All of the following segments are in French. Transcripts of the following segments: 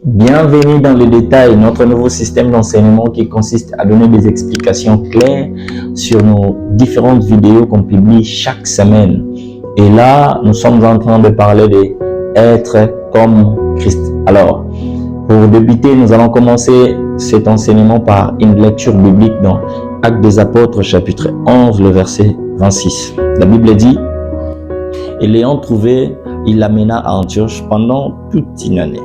Bienvenue dans le détail, notre nouveau système d'enseignement qui consiste à donner des explications claires sur nos différentes vidéos qu'on publie chaque semaine. Et là, nous sommes en train de parler d'être comme Christ. Alors, pour débuter, nous allons commencer cet enseignement par une lecture biblique dans Actes des Apôtres, chapitre 11, le verset 26. La Bible dit: « Et l'ayant trouvé, il l'amena à Antioche pendant toute une année.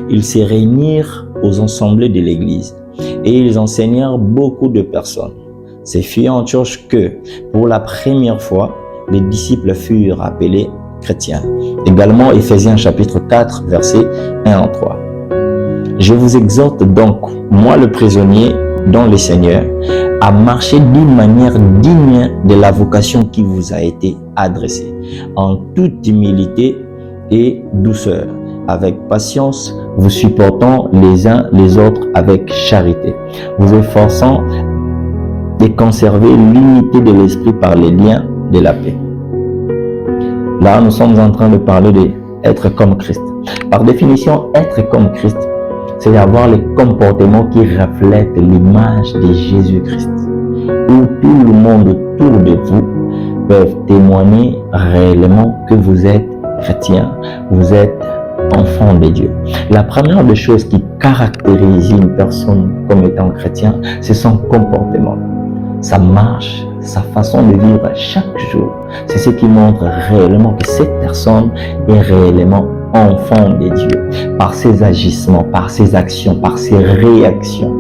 Ils se réunirent aux assemblées de l'Église et ils enseignèrent beaucoup de personnes. Ce fut à Antioche que, pour la première fois, les disciples furent appelés chrétiens. » Également, Éphésiens chapitre 4, versets 1 à 3. « Je vous exhorte donc, moi le prisonnier dans le Seigneur, à marcher d'une manière digne de la vocation qui vous a été adressée, en toute humilité et douceur, avec patience, vous supportant les uns les autres avec charité, vous efforçant de conserver l'unité de l'esprit par les liens de la paix. » Là, nous sommes en train de parler d'être comme Christ. Par définition, être comme Christ, c'est avoir les comportements qui reflètent l'image de Jésus-Christ, où tout le monde autour de vous peut témoigner réellement que vous êtes chrétien, vous êtes enfant de Dieu. La première des choses qui caractérise une personne comme étant chrétien, c'est son comportement, sa marche, sa façon de vivre chaque jour. C'est ce qui montre réellement que cette personne est réellement enfant de Dieu, par ses agissements, par ses actions, par ses réactions,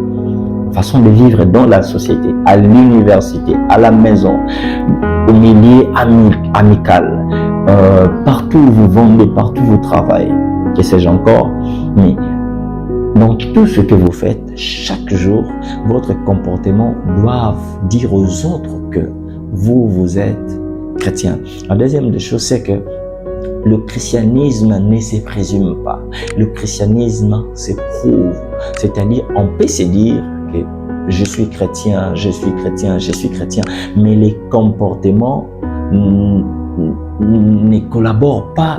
façon de vivre dans la société, à l'université, à la maison, au milieu amical, partout où vous vendez, partout où vous travaillez, que sais-je encore, mais dans tout ce que vous faites, chaque jour, votre comportement doit dire aux autres que vous êtes chrétien. La deuxième des choses, c'est que le christianisme ne se présume pas. Le christianisme se prouve. C'est-à-dire, on peut se dire que je suis chrétien, je suis chrétien, je suis chrétien, mais les comportements ne collaborent pas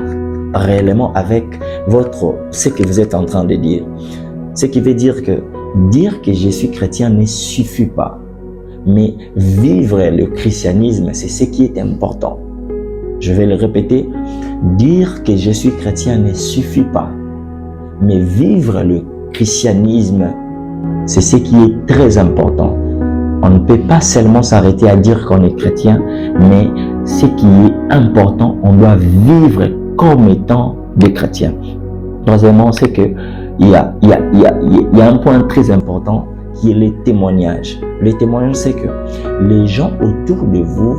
réellement avec ce que vous êtes en train de dire. Ce qui veut dire que je suis chrétien ne suffit pas. Mais vivre le christianisme, c'est ce qui est important. Je vais le répéter. Dire que je suis chrétien ne suffit pas. Mais vivre le christianisme, c'est ce qui est très important. On ne peut pas seulement s'arrêter à dire qu'on est chrétien, mais ce qui est important, on doit vivre comme étant des chrétiens. Troisièmement, c'est que il y a un point très important qui est le témoignage. Le témoignage, c'est que les gens autour de vous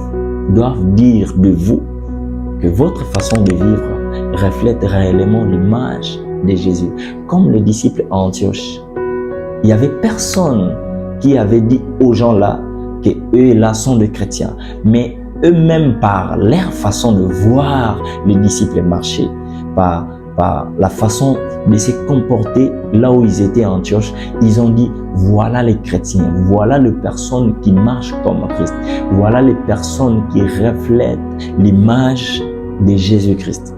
doivent dire de vous que votre façon de vivre reflète réellement l'image de Jésus. Comme les disciples à Antioche, il n'y avait personne qui avait dit aux gens là que eux là sont des chrétiens, mais eux-mêmes par leur façon de voir les disciples marcher, par la façon de se comporter là où ils étaient à Antioche, ils ont dit: voilà les chrétiens, voilà les personnes qui marchent comme Christ, voilà les personnes qui reflètent l'image de Jésus-Christ.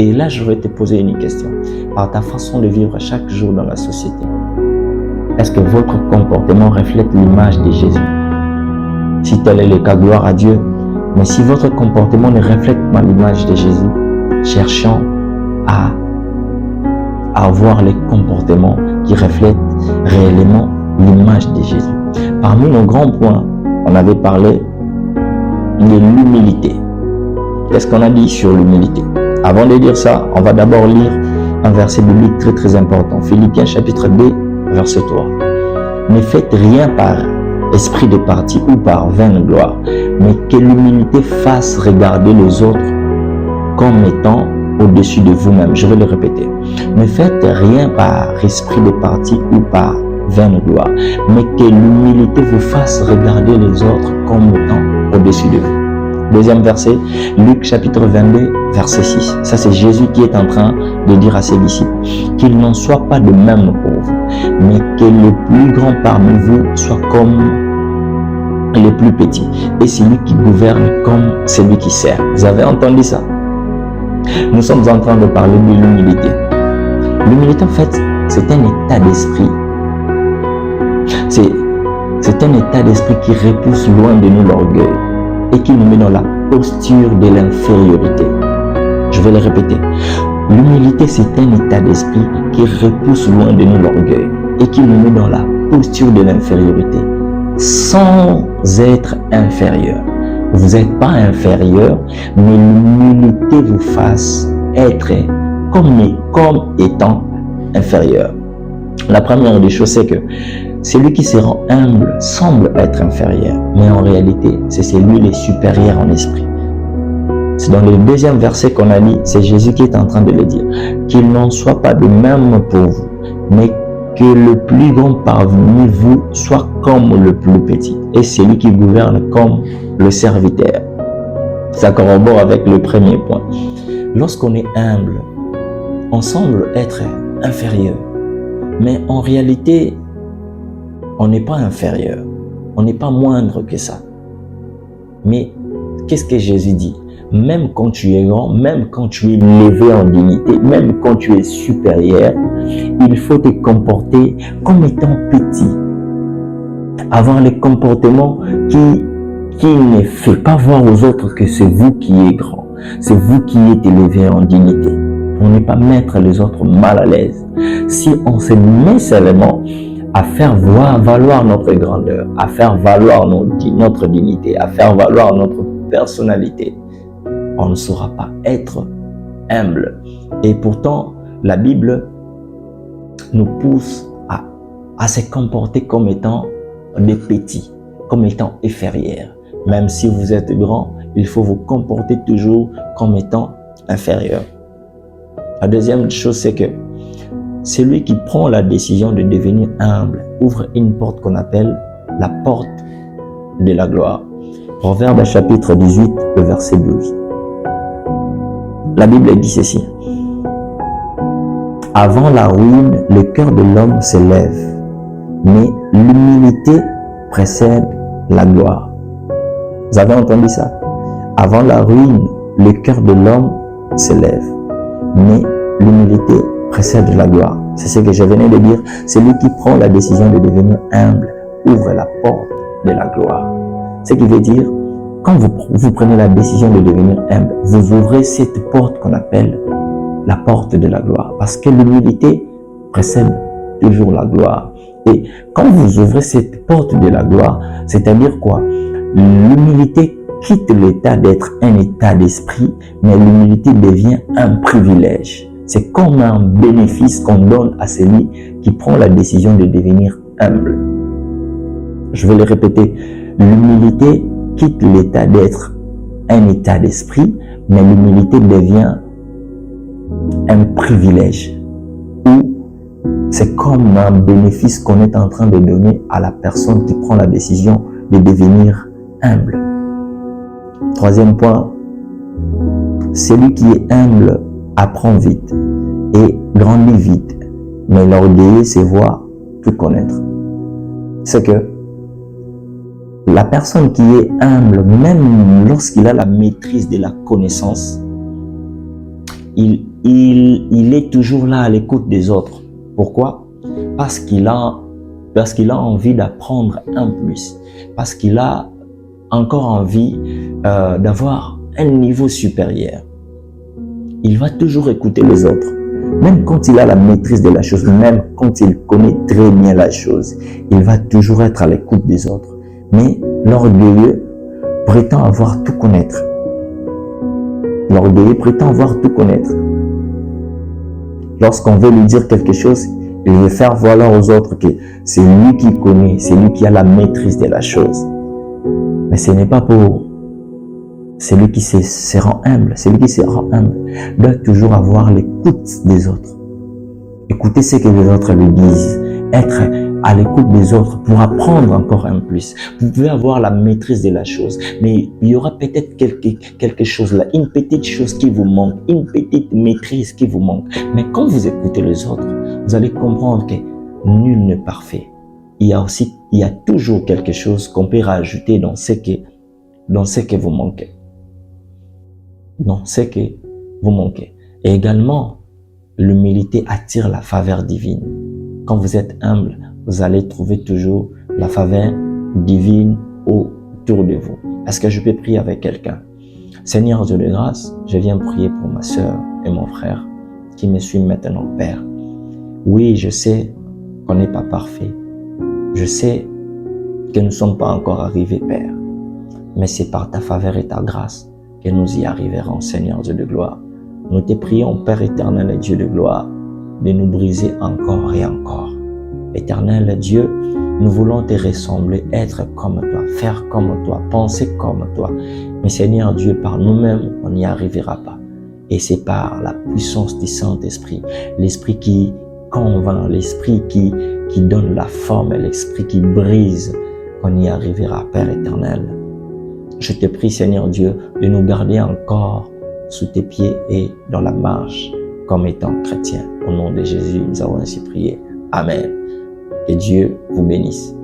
Et là, je vais te poser une question. Par ta façon de vivre chaque jour dans la société, est-ce que votre comportement reflète l'image de Jésus? Si tel est le cas, gloire à Dieu. Mais si votre comportement ne reflète pas l'image de Jésus, cherchons à avoir les comportements qui reflètent réellement l'image de Jésus. Parmi nos grands points, on avait parlé de l'humilité. Qu'est-ce qu'on a dit sur l'humilité? Avant de dire ça, on va d'abord lire un verset biblique très très important. Philippiens chapitre 2, verset 3. Ne faites rien par esprit de parti ou par vaine gloire, mais que l'humilité fasse regarder les autres comme étant au-dessus de vous-même. Je vais le répéter. Ne faites rien par esprit de parti ou par vaine gloire, mais que l'humilité vous fasse regarder les autres comme étant au-dessus de vous. Deuxième verset, Luc chapitre 22, verset 6. Ça, c'est Jésus qui est en train de dire à ses disciples qu'il n'en soit pas de même pour vous, mais que le plus grand parmi vous soit comme le plus petit, et celui qui gouverne comme celui qui sert. Vous avez entendu ça? Nous sommes en train de parler de l'humilité. L'humilité L'humilité, en fait, c'est un état d'esprit. C'est un état d'esprit qui repousse loin de nous l'orgueil et qui nous met dans la posture de l'infériorité. Je vais le répéter. L'humilité, c'est un état d'esprit qui repousse loin de nous l'orgueil et qui nous met dans la posture de l'infériorité, sans être inférieur. Vous n'êtes pas inférieur, mais l'humilité vous fasse être comme étant inférieur. La première des choses, c'est que celui qui se rend humble semble être inférieur, mais en réalité, c'est celui qui est supérieur en esprit. C'est dans le deuxième verset qu'on a lu, c'est Jésus qui est en train de le dire. Qu'il n'en soit pas de même pour vous, mais que le plus grand parmi vous soit comme le plus petit, et celui qui gouverne comme le serviteur. Ça corrobore avec le premier point. Lorsqu'on est humble, on semble être inférieur, mais en réalité, on n'est pas inférieur, on n'est pas moindre que ça. Mais qu'est-ce que Jésus dit? Même quand tu es grand, même quand tu es élevé en dignité, même quand tu es supérieur, il faut te comporter comme étant petit. Avoir les comportements qui ne fait pas voir aux autres que c'est vous qui êtes grand, c'est vous qui êtes élevé en dignité. Pour ne pas mettre les autres mal à l'aise. Si on se met seulement à faire valoir notre grandeur, à faire valoir notre dignité, à faire valoir notre personnalité, on ne saura pas être humble. Et pourtant, la Bible nous pousse à se comporter comme étant des petits, comme étant inférieurs. Même si vous êtes grand, il faut vous comporter toujours comme étant inférieur. La deuxième chose, c'est que celui qui prend la décision de devenir humble ouvre une porte qu'on appelle la porte de la gloire. Proverbe chapitre 18, le verset 12. La Bible dit ceci. Avant la ruine, le cœur de l'homme s'élève, mais l'humilité précède la gloire. Vous avez entendu ça? Avant la ruine, le cœur de l'homme s'élève, mais l'humilité précède la gloire. C'est ce que je venais de dire. Celui qui prend la décision de devenir humble ouvre la porte de la gloire. Ce qui veut dire, quand vous prenez la décision de devenir humble, vous ouvrez cette porte qu'on appelle la porte de la gloire. Parce que l'humilité précède toujours la gloire. Et quand vous ouvrez cette porte de la gloire, c'est-à-dire quoi? L'humilité quitte l'état d'être un état d'esprit, mais l'humilité devient un privilège. C'est comme un bénéfice qu'on donne à celui qui prend la décision de devenir humble. Je vais le répéter. L'humilité quitte l'état d'être un état d'esprit, mais l'humilité devient un privilège. Ou c'est comme un bénéfice qu'on est en train de donner à la personne qui prend la décision de devenir humble. Troisième point, celui qui est humble apprend vite et grandit vite, mais l'orgueilleux se voit tout connaître. C'est que la personne qui est humble, même lorsqu'il a la maîtrise de la connaissance, il est toujours là à l'écoute des autres. Pourquoi? Parce qu'il a envie d'apprendre un plus, parce qu'il a encore envie d'avoir un niveau supérieur. Il va toujours écouter les autres, même quand il a la maîtrise de la chose, même quand il connaît très bien la chose, il va toujours être à l'écoute des autres. Mais l'orgueilleux prétend avoir tout connaître. L'orgueilleux prétend avoir tout connaître. Lorsqu'on veut lui dire quelque chose, il veut faire valoir aux autres que c'est lui qui connaît, c'est lui qui a la maîtrise de la chose. Mais ce n'est pas pour celui qui se rend humble. Celui qui se rend humble doit toujours avoir l'écoute des autres. Écouter ce que les autres lui disent. Être à l'écoute des autres pour apprendre encore un plus. Vous pouvez avoir la maîtrise de la chose, mais il y aura peut-être quelque chose là, une petite chose qui vous manque, une petite maîtrise qui vous manque. Mais quand vous écoutez les autres, vous allez comprendre que nul n'est parfait. Il y a toujours quelque chose qu'on peut rajouter dans ce que vous manquez. Dans ce que vous manquez. Et également, l'humilité attire la faveur divine. Quand vous êtes humble, vous allez trouver toujours la faveur divine autour de vous. Est-ce que je peux prier avec quelqu'un? Seigneur Dieu de grâce, je viens prier pour ma sœur et mon frère qui me suivent maintenant, Père. Oui, je sais qu'on n'est pas parfait. Je sais que nous ne sommes pas encore arrivés, Père. Mais c'est par ta faveur et ta grâce que nous y arriverons, Seigneur Dieu de gloire. Nous te prions, Père éternel et Dieu de gloire, de nous briser encore et encore. Éternel Dieu, nous voulons te ressembler, être comme toi, faire comme toi, penser comme toi. Mais Seigneur Dieu, par nous-mêmes, on n'y arrivera pas. Et c'est par la puissance du Saint-Esprit, l'Esprit qui convainc, l'Esprit qui donne la forme, l'Esprit qui brise, qu'on y arrivera, Père éternel. Je te prie, Seigneur Dieu, de nous garder encore sous tes pieds et dans la marche comme étant chrétiens. Au nom de Jésus, nous avons ainsi prié. Amen. Que Dieu vous bénisse.